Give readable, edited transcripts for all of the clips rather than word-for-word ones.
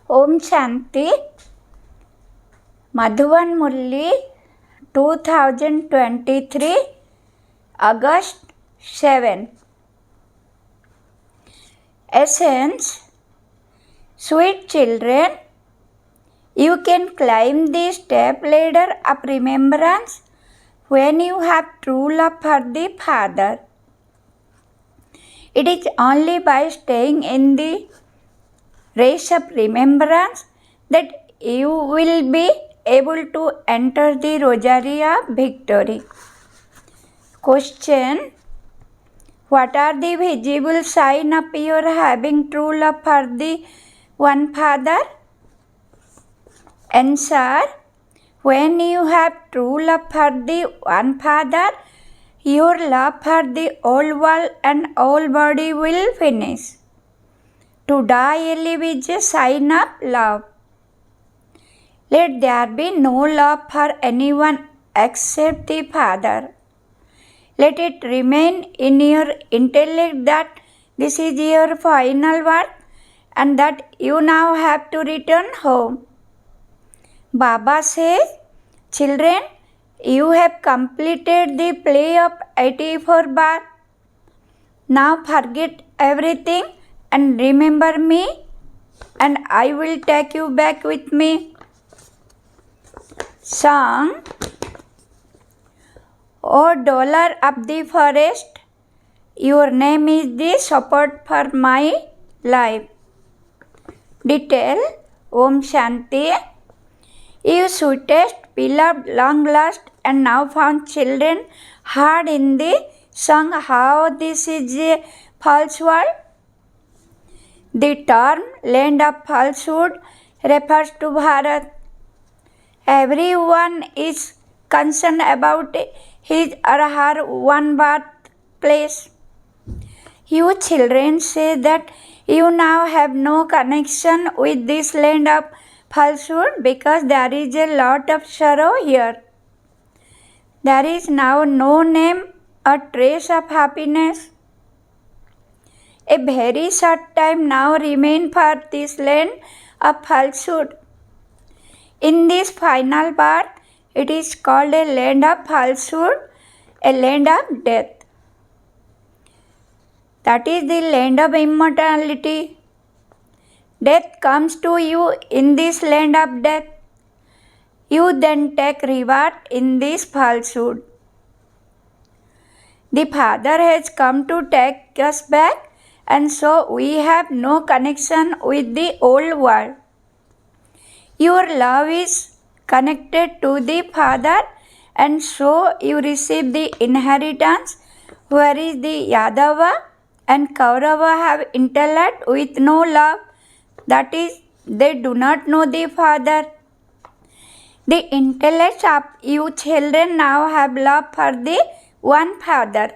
Om Shanti. Madhuvan Murli, 2023, August 7. Essence. Sweet children, you can climb the step ladder of remembrance when you have true love for the Father. It is only by staying in the race of remembrance that you will be able to enter the rosary of victory. Question. What are the visible signs of your having true love for the one Father? Answer. When you have true love for the one Father, your love for the whole world and whole body will finish. To die alive is a sign of love. Let there be no love for anyone except the Father. Let it remain in your intellect that this is your final word and that you now have to return home. Baba says, children, you have completed the play of 84 bar. Now forget everything and remember me, and I will take you back with me. Song. O dollar of the forest, your name is the support for my life. Detail. Om Shanti. You sweetest, beloved, long lost and now found children heard in the song how this is a false world. The term land of falsehood refers to Bharat. Everyone is concerned about his or her one birthplace. You children say that you now have no connection with this land of falsehood because there is a lot of sorrow here. There is now no name or trace of happiness. A very short time now remains for this land of falsehood. In this final part, it is called a land of falsehood, a land of death. That is the land of immortality. Death comes to you in this land of death. You then take reward in this falsehood. The Father has come to take us back, and so we have no connection with the old world. Your love is connected to the Father, and so you receive the inheritance, whereas the Yadava and Kaurava have intellect with no love, that is, they do not know the Father. The intellects of you children now have love for the one Father.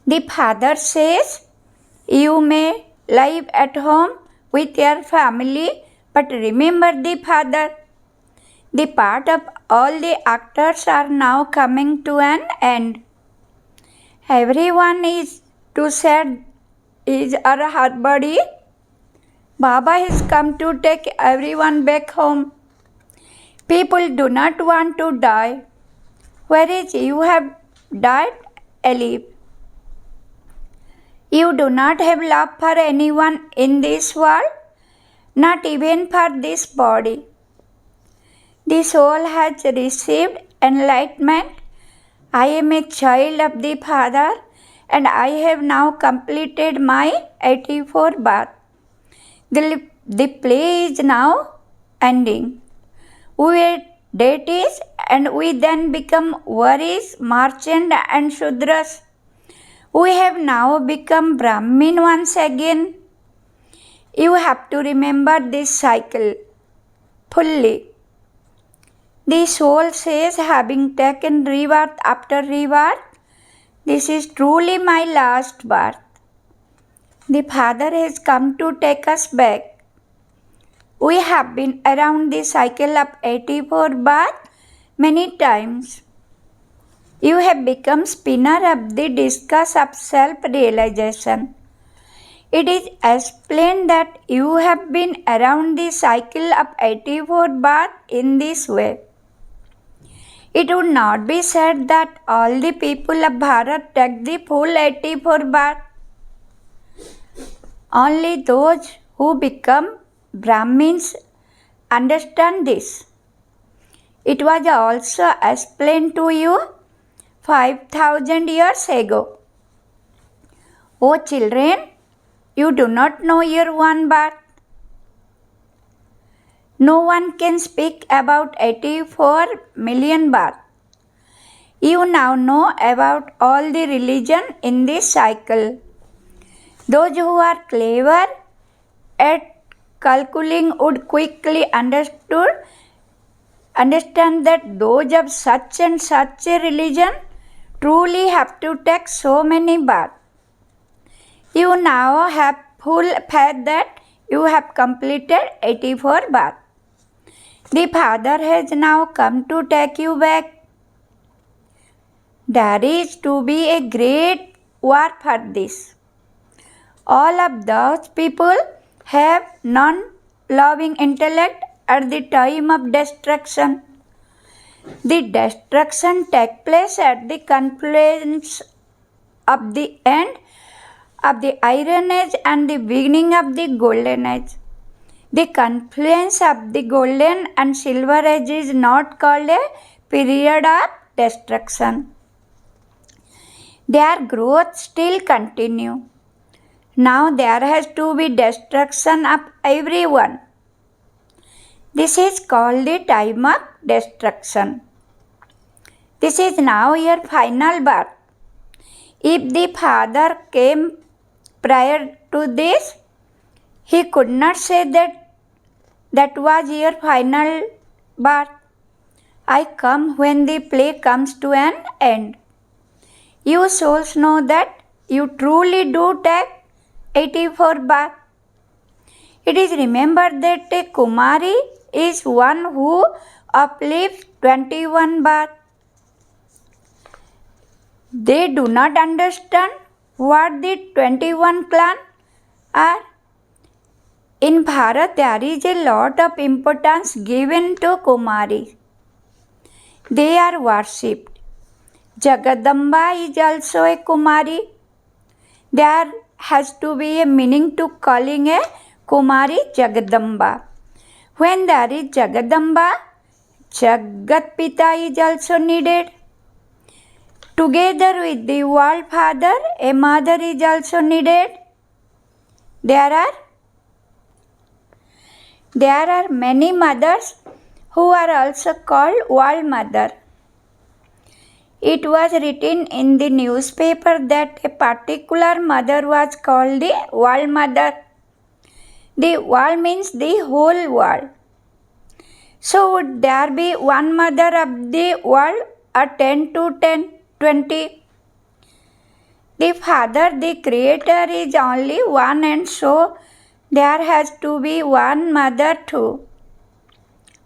The Father says, you may live at home with your family, but remember the Father. The part of all the actors are now coming to an end. Everyone is to shed his or her body. Baba has come to take everyone back home. People do not want to die, whereas you have died alive. You do not have love for anyone in this world, not even for this body. The soul has received enlightenment. I am a child of the Father, and I have now completed my 84 birth. The play is now ending. We were deities and we then become warriors, merchants and Shudras. We have now become Brahmin once again. You have to remember this cycle fully. The soul says, having taken rebirth after rebirth, this is truly my last birth. The Father has come to take us back. We have been around the cycle of 84 birth many times. You have become spinner of the discus of self-realization. It is explained that you have been around the cycle of 84 baths in this way. It would not be said that all the people of Bharat take the full 84 baths. Only those who become Brahmins understand this. It was also explained to you 5,000 years ago. O children, you do not know your one birth. No one can speak about 84 million births. You now know about all the religion in this cycle. Those who are clever at calculating would quickly understand that those of such and such a religion truly have to take so many births. You now have full faith that you have completed 84 births. The Father has now come to take you back. There is to be a great war for this. All of those people have non-loving intellect at the time of destruction. The destruction takes place at the confluence of the end of the Iron Age and the beginning of the Golden Age. The confluence of the Golden and Silver Age is not called a period of destruction. Their growth still continue. Now there has to be destruction of everyone. This is called the time of destruction. This is now your final birth. If the Father came prior to this, he could not say that was your final birth. I come when the play comes to an end. You souls know that you truly do take 84 births. It is remembered that a Kumari is one who uplifts 21 births. They do not understand what the 21 clans are. In Bharat, there is a lot of importance given to Kumaris. They are worshipped. Jagadamba is also a Kumari. There has to be a meaning to calling a Kumari Jagadamba. When there is Jagadamba, Jagat Pita is also needed. Together with the World Father, a mother is also needed. There are many mothers who are also called World Mother. It was written in the newspaper that a particular mother was called the World Mother. The world means the whole world. So would there be one mother of the world or 10 to 20? The Father, the Creator, is only one, and so there has to be one mother too.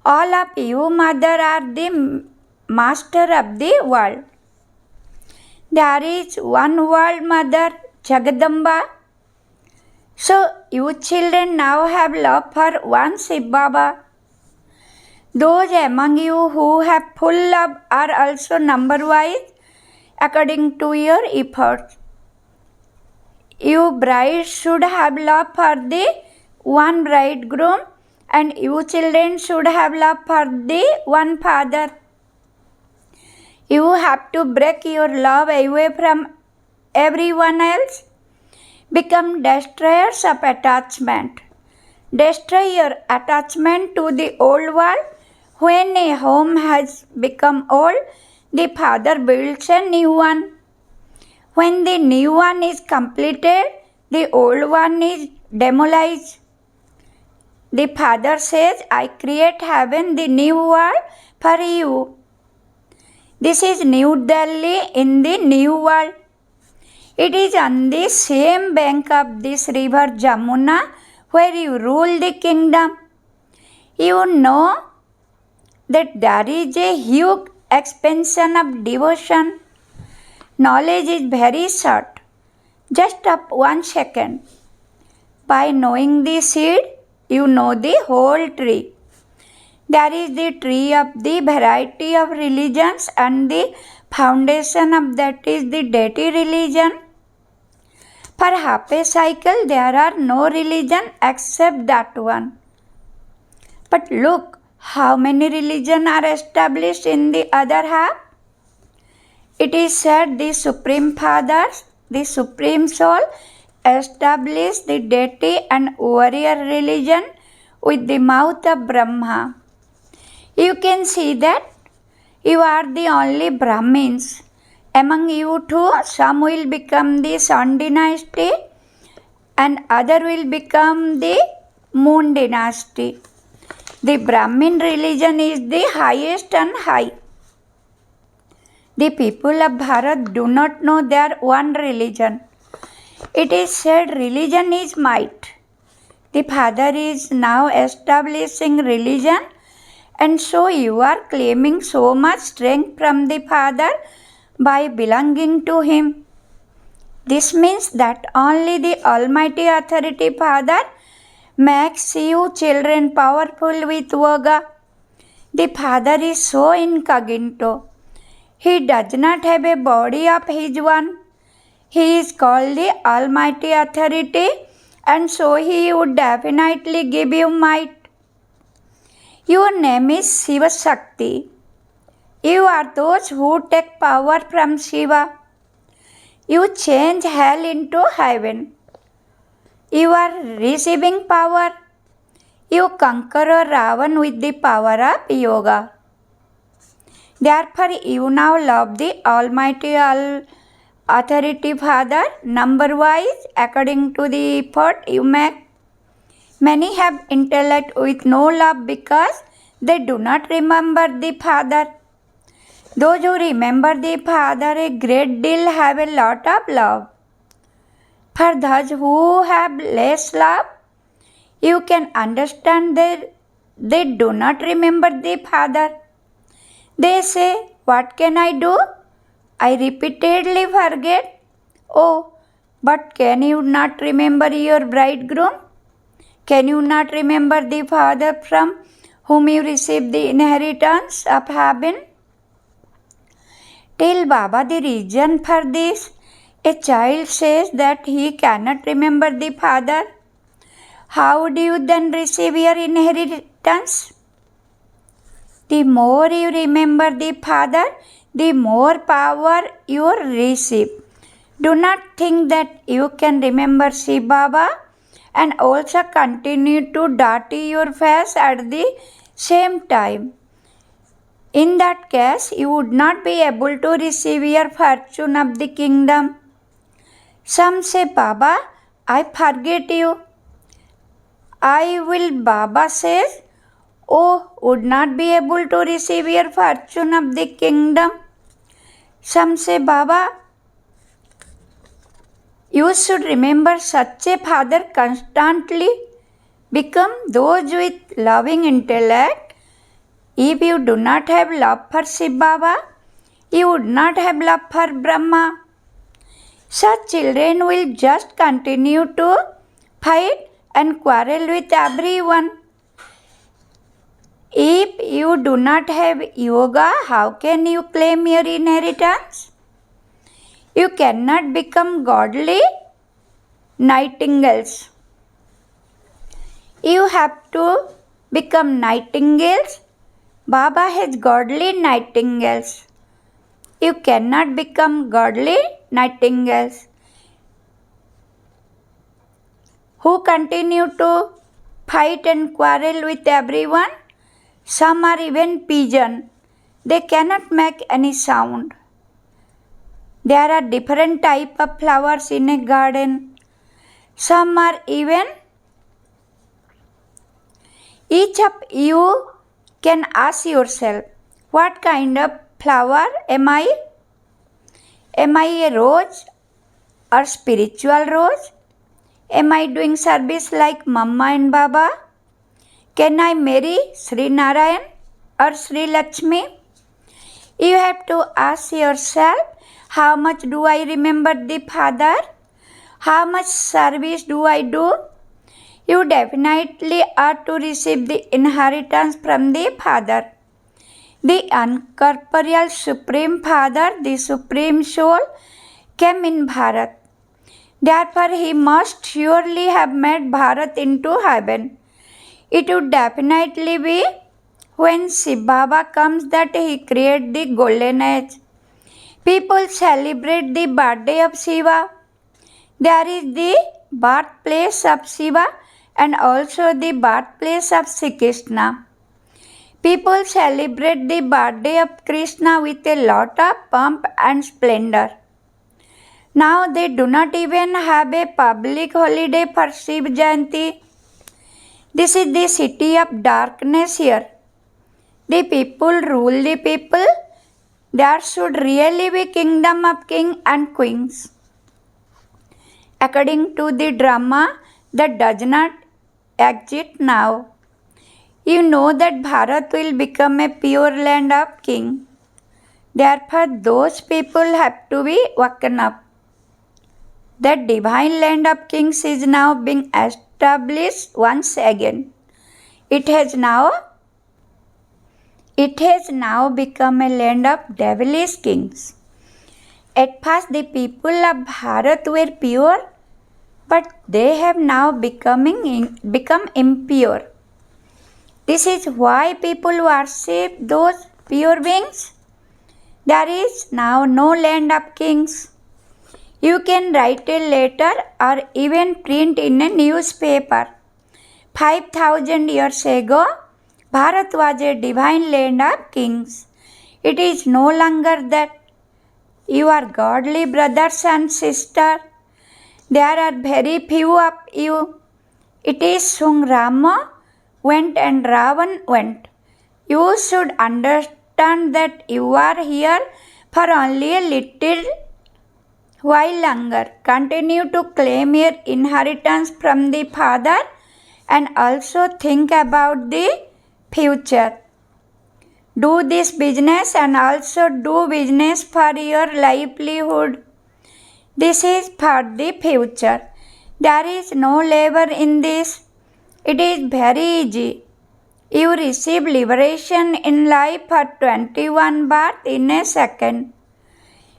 All of you mother are the master of the world. There is one world mother, Jagadamba. So you children now have love for one Shiv Baba. Those among you who have full love are also number-wise according to your efforts. You brides should have love for the one bridegroom, and you children should have love for the one father. You have to break your love away from everyone else. Become destroyers of attachment. Destroy your attachment to the old world. When a home has become old, the Father builds a new one. When the new one is completed, the old one is demolished. The Father says, I create heaven, the new world, for you. This is New Delhi in the new world. It is on the same bank of this river Jamuna where you rule the kingdom. You know that there is a huge expansion of devotion. Knowledge is very short, just of 1 second. By knowing the seed, you know the whole tree. There is the tree of the variety of religions, and the foundation of that is the deity religion. For half a cycle, there are no religion except that one. But look, how many religions are established in the other half? It is said the Supreme Fathers, the Supreme Soul, established the deity and warrior religion with the mouth of Brahma. You can see that you are the only Brahmins. Among you two, some will become the Sun dynasty and other will become the Moon dynasty. The Brahmin religion is the highest and high. The people of Bharat do not know their one religion. It is said religion is might. The Father is now establishing religion, and so you are claiming so much strength from the Father by belonging to Him. This means that only the Almighty Authority Father makes you children powerful with yoga. The Father is so incognito. He does not have a body of His own. He is called the Almighty Authority, and so He would definitely give you might. Your name is Shiva Shakti. You are those who take power from Shiva. You change hell into heaven. You are receiving power. You conquer Ravan with the power of yoga. Therefore, you now love the Almighty Authority Father, number-wise, according to the effort you make. Many have intellect with no love because they do not remember the Father. Those who remember the Father a great deal have a lot of love. For those who have less love, you can understand that they do not remember the Father. They say, "What can I do? I repeatedly forget." Oh, but can you not remember your bridegroom? Can you not remember the Father from whom you received the inheritance of heaven? Tell Baba the reason for this. A child says that he cannot remember the Father. How do you then receive your inheritance? The more you remember the Father, the more power you receive. Do not think that you can remember Shiv Baba and also continue to dirty your face at the same time. In that case, you would not be able to receive your fortune of the kingdom. Some say, "Baba, I forget you." I will, Baba says, "Oh, would not be able to receive your fortune of the kingdom." Some say, "Baba, you should remember such a Father constantly. Become those with loving intellect. If you do not have love for Shiv Baba, you would not have love for Brahma." Such children will just continue to fight and quarrel with everyone. If you do not have yoga, how can you claim your inheritance? You cannot become godly nightingales. You have to become nightingales. Baba has godly nightingales. You cannot become godly nightingales who continue to fight and quarrel with everyone. Some are even pigeon. They cannot make any sound. There are different type of flowers in a garden. Some are even. Each of you can ask yourself, what kind of flower am I? Am I a rose or spiritual rose? Am I doing service like Mama and Baba? Can I marry Sri Narayan or Sri Lakshmi? You have to ask yourself, how much do I remember the Father? How much service do I do? You definitely are to receive the inheritance from the Father. The uncorporeal Supreme Father, the Supreme Soul, came in Bharat. Therefore, he must surely have made Bharat into heaven. It would definitely be when Shiv Baba comes that he created the golden age. People celebrate the birthday of Shiva. There is the birthplace of Shiva and also the birthplace of Sri Krishna. People celebrate the birthday of Krishna with a lot of pomp and splendor. Now they do not even have a public holiday for Shiv Jayanti. This is the city of darkness here. The people rule the people. There should really be kingdom of king and queens. According to the drama, that does not exist now. You know that Bharat will become a pure land of king. Therefore, those people have to be woken up. That divine land of kings is now being established once again. It has now become a land of devilish kings. At first, the people of Bharat were pure, but they have now become impure. This is why people worship those pure beings. There is now no land of kings. You can write a letter or even print in a newspaper. 5,000 years ago, Bharat was a divine land of kings. It is no longer that. You are godly brothers and sisters. There are very few of you. It is Sung Rama went and Ravan went. You should understand that you are here for only a little while longer. Continue to claim your inheritance from the Father and also think about the future. Do this business and also do business for your livelihood. This is for the future. There is no labor in this. It is very easy. You receive liberation in life for 21 births in a second.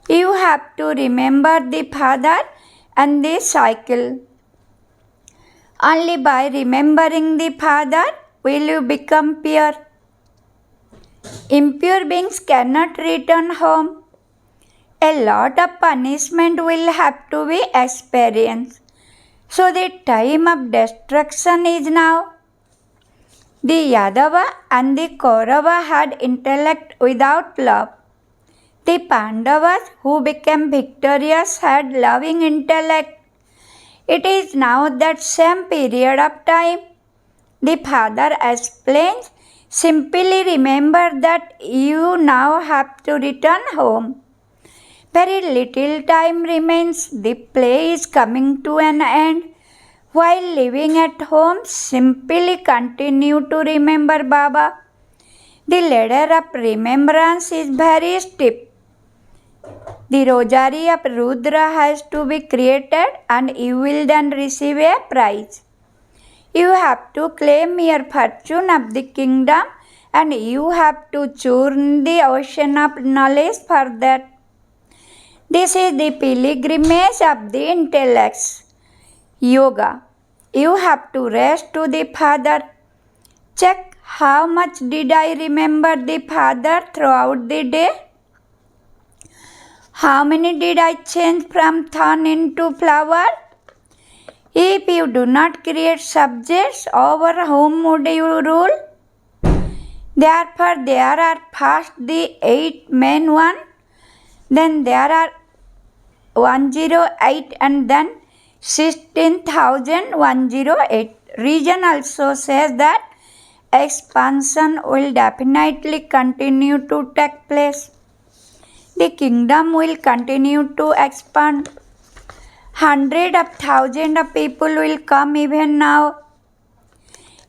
You have to remember the Father and the cycle. Only by remembering the Father will you become pure. Impure beings cannot return home. A lot of punishment will have to be experienced. So the time of destruction is now. The Yadava and the Kaurava had intellect without love. The Pandavas who became victorious had loving intellect. It is now that same period of time. The Father explains, simply remember that you now have to return home. Very little time remains. The play is coming to an end. While living at home, simply continue to remember Baba. The ladder of remembrance is very steep. The rosary of Rudra has to be created and you will then receive a prize. You have to claim your fortune of the kingdom and you have to churn the ocean of knowledge for that. This is the pilgrimage of the intellects. Yoga. You have to rest to the Father. Check how much did I remember the Father throughout the day. How many did I change from thorn into flower? If you do not create subjects, over whom would you rule? Therefore, there are first the 8 main one, then there are 108 and then 16,108. Reason also says that expansion will definitely continue to take place. The kingdom will continue to expand. Hundreds of thousands of people will come even now.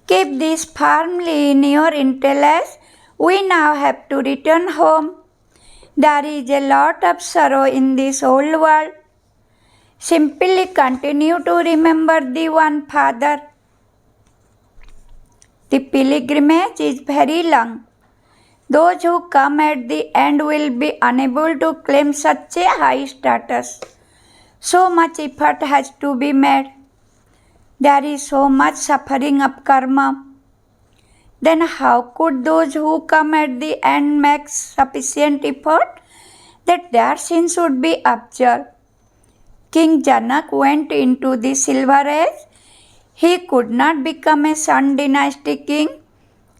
Keep this firmly in your intellect. We now have to return home. There is a lot of sorrow in this whole world. Simply continue to remember the one Father. The pilgrimage is very long. Those who come at the end will be unable to claim such a high status. So much effort has to be made. There is so much suffering of karma. Then how could those who come at the end make sufficient effort that their sins would be absolved? King Janak went into the Silver Age. He could not become a Sun Dynasty king.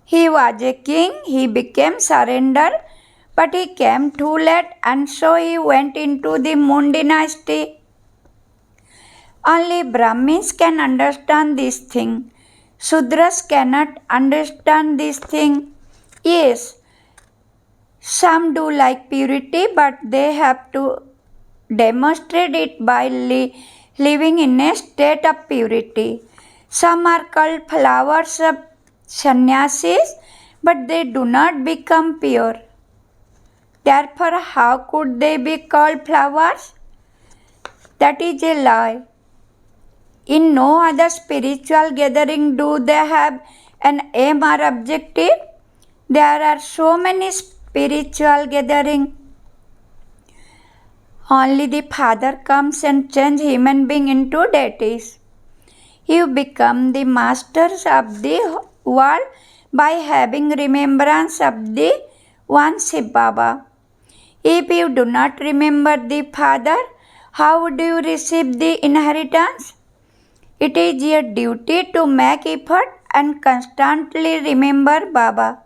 He was a king, he became surrender, but he came too late and so he went into the Moon Dynasty. Only Brahmins can understand this thing. Sudras cannot understand this thing. Yes, some do like purity, but they have to demonstrate it by living in a state of purity. Some are called flowers of sannyasis, but they do not become pure. Therefore, how could they be called flowers? That is a lie. In no other spiritual gathering do they have an aim or objective. There are so many spiritual gatherings. Only the Father comes and changes human being into deities. You become the masters of the world by having remembrance of the one Shiv Baba. If you do not remember the Father, how would you receive the inheritance? It is your duty to make effort and constantly remember Baba.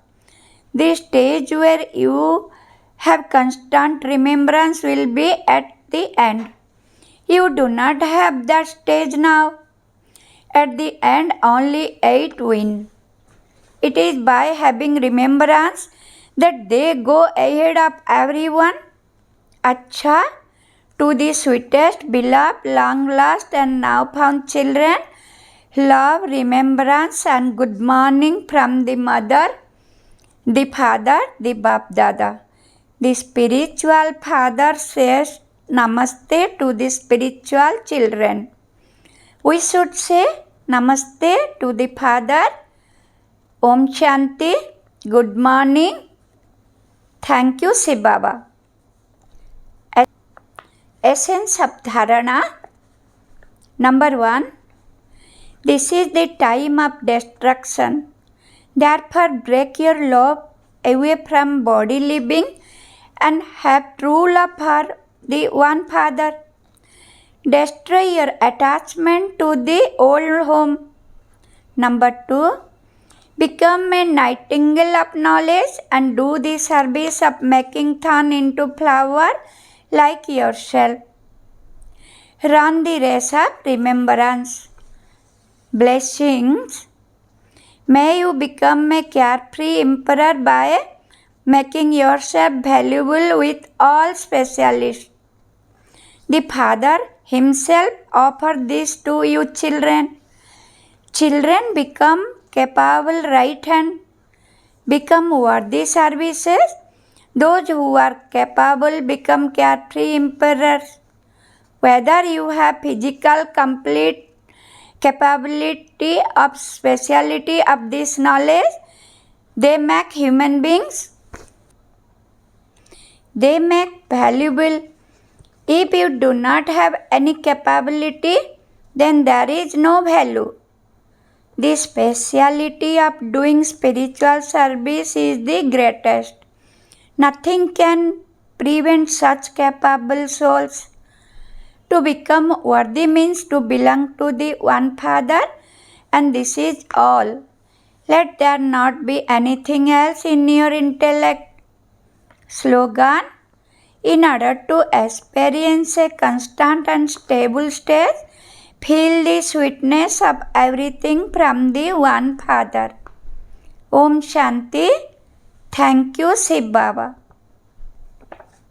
The stage where you have constant remembrance will be at the end. You do not have that stage now. At the end, only 8 win. It is by having remembrance that they go ahead of everyone. Acha, to the sweetest, beloved, long lost and now found children, love, remembrance and good morning from the mother, the father, the Bap Dada. The spiritual father says Namaste to the spiritual children. We should say Namaste to the Father. Om Shanti. Good morning. Thank you, Shiv Baba. Essence of Dharana. Number 1. This is the time of destruction. Therefore, break your love away from body living and have true love for the one Father. Destroy your attachment to the old home. Number 2. Become a nightingale of knowledge and do the service of making thorn into flower like yourself. Run the race of remembrance. Blessings. May you become a carefree emperor by making yourself valuable with all specialists. The Father himself offers this to you children. Children become capable right hand, become worthy services. Those who are capable become carefree emperors. Whether you have physical complete capability of speciality of this knowledge, they make human beings. They make valuable. If you do not have any capability, then there is no value. The speciality of doing spiritual service is the greatest. Nothing can prevent such capable souls. To become worthy means to belong to the one Father, and this is all. Let there not be anything else in your intellect. Slogan. In order to experience a constant and stable state, feel the sweetness of everything from the one Father. Om Shanti. Thank you, Shiv Baba.